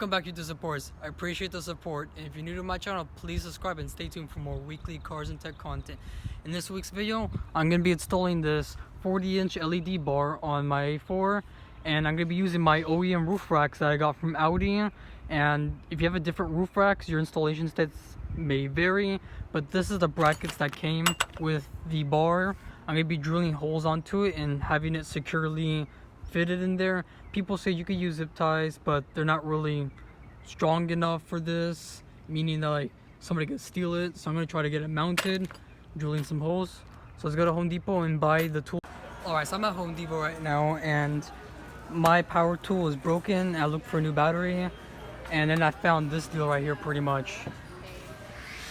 Welcome back, YouTube supporters. I appreciate the support, and if you're new to my channel, please subscribe and stay tuned for more weekly cars and tech content. In this week's video, I'm going to be installing this 40-inch LED bar on my A4, and I'm going to be using my OEM roof racks that I got from Audi. And if you have a different roof racks, your installation steps may vary, but this is the brackets that came with the bar. I'm going to be drilling holes onto it and having it securely fitted in there. People say you could use zip ties, but they're not really strong enough for this, meaning that like somebody could steal it. So I'm gonna try to get it mounted, drilling some holes. So let's go to Home Depot and buy the tool. Alright, so I'm at Home Depot right now, and my power tool is broken. I looked for a new battery, and then I found this deal right here. Pretty much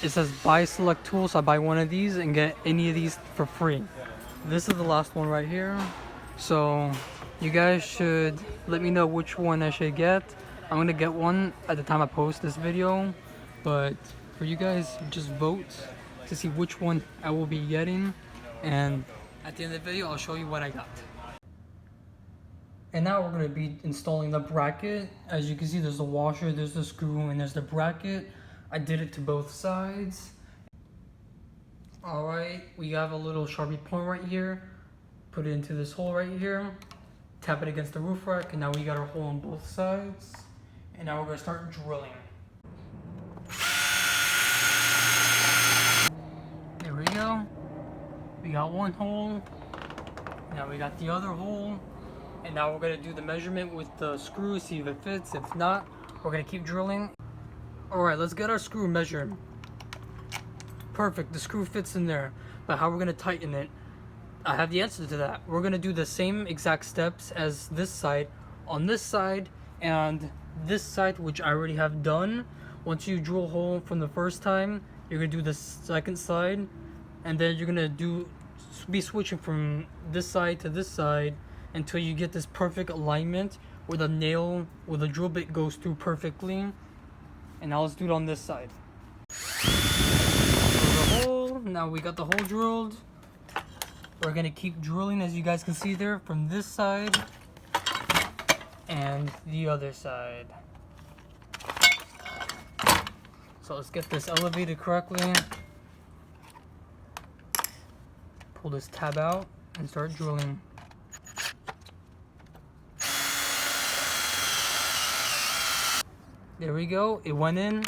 it says buy select tool, so I buy one of these and get any of these for free. This is the last one right here, so you guys should let me know which one I should get. I'm gonna get one at the time I post this video, but for you guys, just vote to see which one I will be getting, and at the end of the video I'll show you what I got. And now we're gonna be installing the bracket. As you can see, there's the washer, there's the screw, and there's the bracket. I did it to both sides. Alright, we have a little Sharpie point right here. Put it into this hole right here. Tap it against the roof rack, and now we got our hole on both sides. And now we're gonna start drilling. There we go. We got one hole. Now we got the other hole. And now we're gonna do the measurement with the screw, see if it fits. If not, we're gonna keep drilling. Alright, let's get our screw measured. Perfect, the screw fits in there. But how we're gonna tighten it, I have the answer to that. We're gonna do the same exact steps as this side on this side and this side, which I already have done. Once you drill a hole from the first time, you're gonna do the second side, and then you're gonna be switching from this side to this side until you get this perfect alignment where the nail, where the drill bit goes through perfectly. And now let's do it on this side. The hole. Now we got the hole drilled. We're gonna keep drilling, as you guys can see there, from this side and the other side. So let's get this elevated correctly. Pull this tab out and start drilling. There we go, it went in.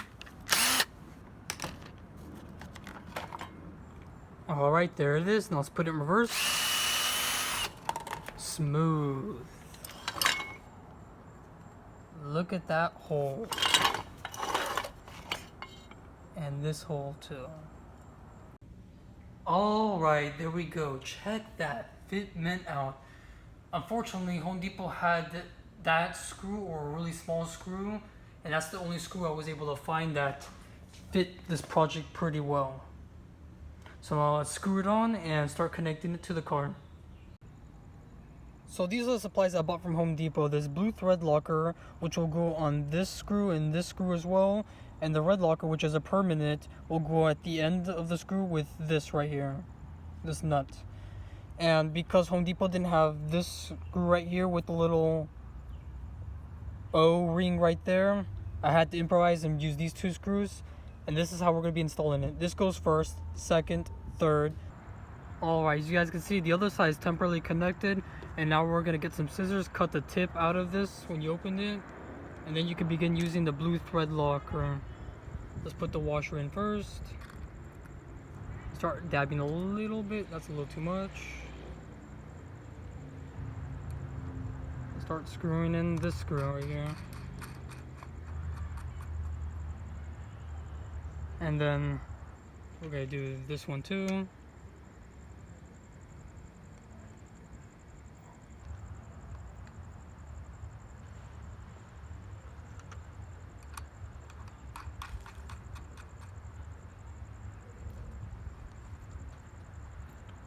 Alright, there it is. Now let's put it in reverse. Smooth. Look at that hole. And this hole too. Alright, there we go. Check that fitment out. Unfortunately, Home Depot had that screw, or a really small screw, and that's the only screw I was able to find that fit this project pretty well. So now let's screw it on and start connecting it to the car. So these are the supplies I bought from Home Depot. This blue thread locker, which will go on this screw and this screw as well. And the red locker, which is a permanent, will go at the end of the screw with this right here. This nut. And because Home Depot didn't have this screw right here with the little O-ring right there, I had to improvise and use these two screws. And this is how we're going to be installing it. This goes first, second, third. Alright, as you guys can see, the other side is temporarily connected. And now we're going to get some scissors, cut the tip out of this when you open it. And then you can begin using the blue thread locker. Let's put the washer in first. Start dabbing a little bit. That's a little too much. Start screwing in this screw right here. And then we're gonna do this one too.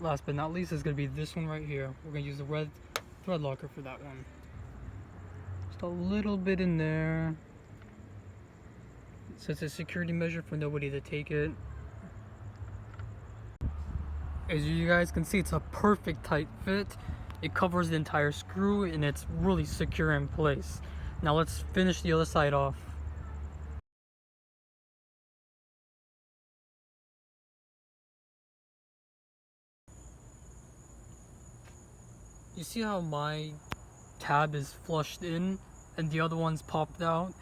Last but not least is gonna be this one right here. We're gonna use the red thread locker for that one. Just a little bit in there. So it's a security measure for nobody to take it. As you guys can see, it's a perfect tight fit. It covers the entire screw and it's really secure in place. Now let's finish the other side off. You see how my tab is flushed in and the other one's popped out?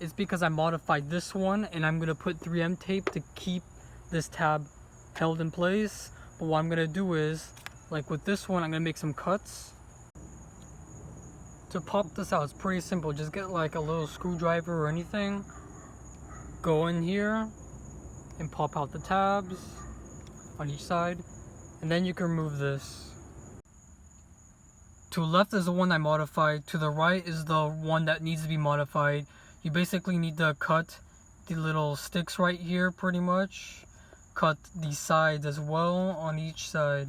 It's because I modified this one, and I'm gonna put 3M tape to keep this tab held in place. But what I'm gonna do is, like with this one, I'm gonna make some cuts. To pop this out, it's pretty simple. Just get like a little screwdriver or anything, go in here and pop out the tabs on each side, and then you can remove this. To the left is the one I modified, to the right is the one that needs to be modified. You basically need to cut the little sticks right here pretty much. Cut the sides as well on each side.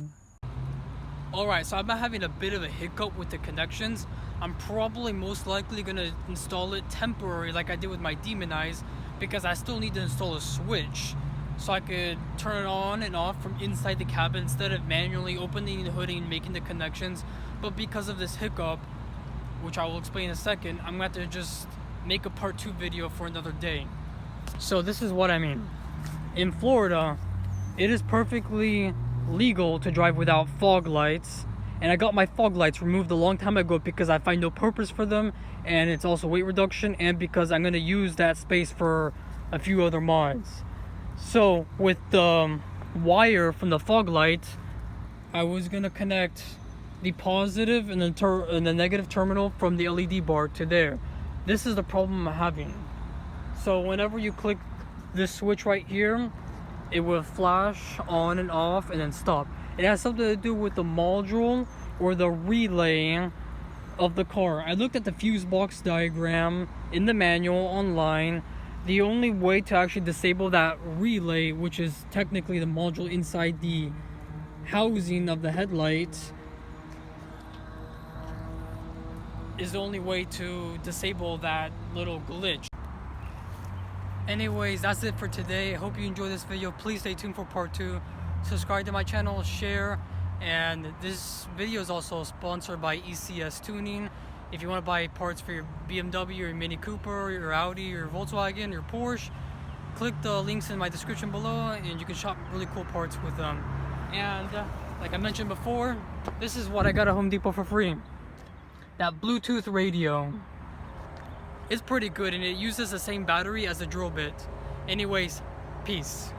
Alright, so I've been having a bit of a hiccup with the connections. I'm probably most likely going to install it temporary like I did with my Demon Eyes, because I still need to install a switch so I could turn it on and off from inside the cabin instead of manually opening the hoodie and making the connections. But because of this hiccup, which I will explain in a second, I'm going to have to just make a part 2 video for another day. So this is what I mean. In Florida, it is perfectly legal to drive without fog lights, and I got my fog lights removed a long time ago because I find no purpose for them, and it's also weight reduction, and because I'm going to use that space for a few other mods. So with the wire from the fog light, I was going to connect the positive and the negative terminal from the LED bar to there. This is the problem I'm having. So whenever you click this switch right here, it will flash on and off and then stop. It has something to do with the module or the relay of the car. I looked at the fuse box diagram in the manual online. The only way to actually disable that relay, which is technically the module inside the housing of the headlight, is the only way to disable that little glitch. Anyways, that's it for today. I hope you enjoyed this video. Please stay tuned for part 2. Subscribe to my channel, share, and this video is also sponsored by ECS Tuning. If you want to buy parts for your BMW, your Mini Cooper, your Audi, your Volkswagen, your Porsche, click the links in my description below and you can shop really cool parts with them. And like I mentioned before, this is what I got at Home Depot for free. That Bluetooth radio. It's pretty good and it uses the same battery as the drill bit. Anyways, peace.